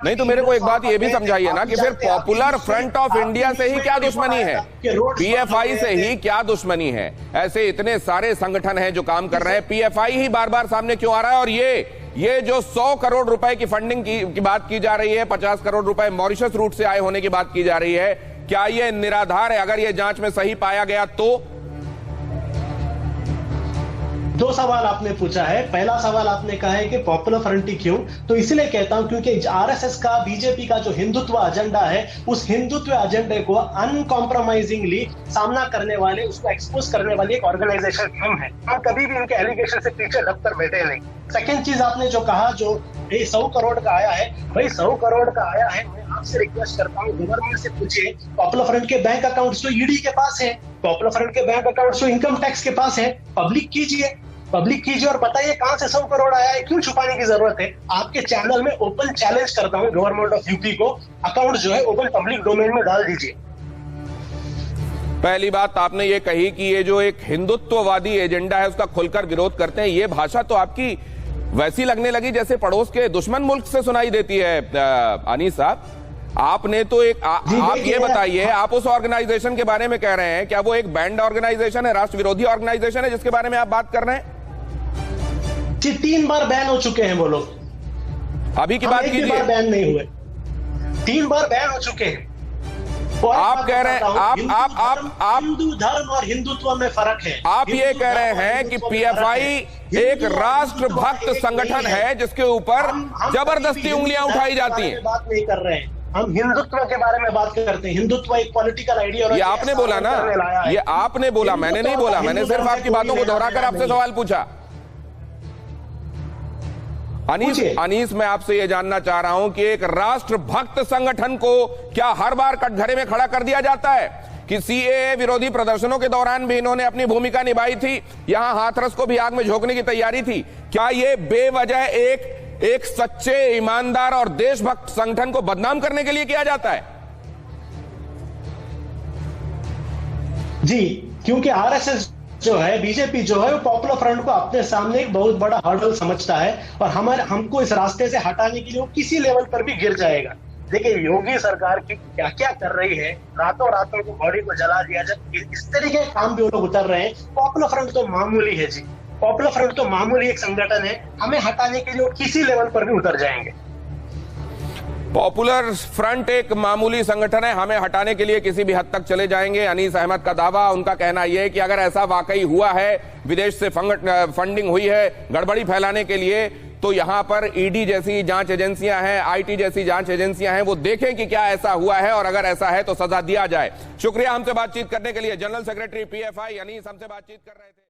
नहीं तो मेरे को एक बात ये भी समझाइए ना कि फिर पॉपुलर फ्रंट ऑफ इंडिया से ही क्या दुश्मनी है, पीएफआई से ही क्या दुश्मनी है? ऐसे इतने सारे संगठन हैं जो काम कर रहे हैं, पीएफआई ही बार बार सामने क्यों आ रहा है? और ये जो 100 करोड़ रुपए की फंडिंग की बात की जा रही है, 50 करोड़ रुपए मॉरिशस रूट से आए होने की बात की जा रही है, क्या ये निराधार है? अगर ये जांच में सही पाया गया तो? दो सवाल आपने पूछा है। पहला सवाल आपने कहा है कि पॉपुलर फ्रंट ही क्यों, तो इसलिए कहता हूं क्योंकि आरएसएस का, बीजेपी का जो हिंदुत्व एजेंडा है, उस हिंदुत्व एजेंडे को अनकॉम्प्रोमाइजिंगली सामना करने वाले, उसको एक्सपोज करने वाली एक ऑर्गेनाइजेशन हम है। हम कभी भी इनके एलिगेशन से पीछे लगकर बैठे नहीं। सेकेंड चीज आपने जो कहा, जो 100 करोड़ का आया है, भाई 100 करोड़ का आया है, मैं आपसे रिक्वेस्ट करता हूँ गवर्नमेंट से पूछिए, पॉपुलर फ्रंट के बैंक अकाउंट्स तो ईडी के पास है, पॉपुलर फ्रंट के बैंक अकाउंट्स तो इनकम टैक्स के पास है, पब्लिक कीजिए और बताइए कहां से 100 करोड़ आया है, क्यों छुपाने की जरूरत है? आपके चैनल में ओपन चैलेंज करता हूं गवर्नमेंट ऑफ यूपी को, अकाउंट जो है ओपन पब्लिक डोमेन में डाल दीजिए। पहली बात आपने ये कही कि ये जो एक हिंदुत्ववादी एजेंडा है उसका खुलकर विरोध करते हैं, ये भाषा तो आपकी वैसी लगने लगी जैसे पड़ोस के दुश्मन मुल्क से सुनाई देती है। अनीस साहब, आपने तो आप ये बताइए, आप उस ऑर्गेनाइजेशन के बारे में कह रहे हैं, क्या वो एक बैंड ऑर्गेनाइजेशन है, राष्ट्र विरोधी ऑर्गेनाइजेशन है जिसके बारे में आप बात कर रहे हैं? जी 3 बार बैन हो चुके हैं वो लोग। अभी की बात कीजिए। बैन नहीं हुए, 3 बार बैन हो चुके हैं। आप कह रहे हैं आप हिंदू धर्म और हिंदुत्व में फर्क है। आप ये कह रहे हैं कि पीएफआई एक राष्ट्रभक्त संगठन है जिसके ऊपर जबरदस्ती उंगलियां उठाई जाती हैं। बात नहीं कर रहे हैं, हम हिंदुत्व के बारे में बात करते हैं। हिंदुत्व एक पॉलिटिकल आइडिया। ये आपने बोला ना, ये आपने बोला, मैंने नहीं बोला। मैंने सिर्फ आपकी बातों को दोहराकर आपसे सवाल पूछा। अनीस, मैं आपसे यह जानना चाह रहा हूं कि एक राष्ट्रभक्त संगठन को क्या हर बार कटघरे में खड़ा कर दिया जाता है? कि सीएए विरोधी प्रदर्शनों के दौरान भी इन्होंने अपनी भूमिका निभाई थी, यहां हाथरस को भी आग में झोंकने की तैयारी थी। क्या ये बेवजह एक सच्चे, ईमानदार और देशभक्त संगठन को बदनाम करने के लिए किया जाता है? जी, क्योंकि आरएसएस जो है, बीजेपी जो है, वो पॉपुलर फ्रंट को अपने सामने एक बहुत बड़ा हर्डल समझता है और हमको इस रास्ते से हटाने के लिए वो किसी लेवल पर भी गिर जाएगा। देखिए योगी सरकार की क्या क्या कर रही है, रातों रातों को बॉडी को जला दिया, जब इस तरीके के काम भी वो लोग उतर रहे हैं। पॉपुलर फ्रंट तो मामूली है जी, पॉपुलर फ्रंट तो मामूली एक संगठन है, हमें हटाने के लिए वो किसी लेवल पर भी उतर जाएंगे। पॉपुलर फ्रंट एक मामूली संगठन है, हमें हटाने के लिए किसी भी हद तक चले जाएंगे, अनीस अहमद का दावा। उनका कहना यह है कि अगर ऐसा वाकई हुआ है, विदेश से फंडिंग हुई है गड़बड़ी फैलाने के लिए, तो यहां पर ईडी जैसी जांच एजेंसियां हैं, आईटी जैसी जांच एजेंसियां हैं, वो देखें कि क्या ऐसा हुआ है और अगर ऐसा है तो सजा दिया जाए। शुक्रिया हमसे बातचीत करने के लिए। जनरल सेक्रेटरी पीएफआई अनीस हमसे बातचीत कर रहे थे।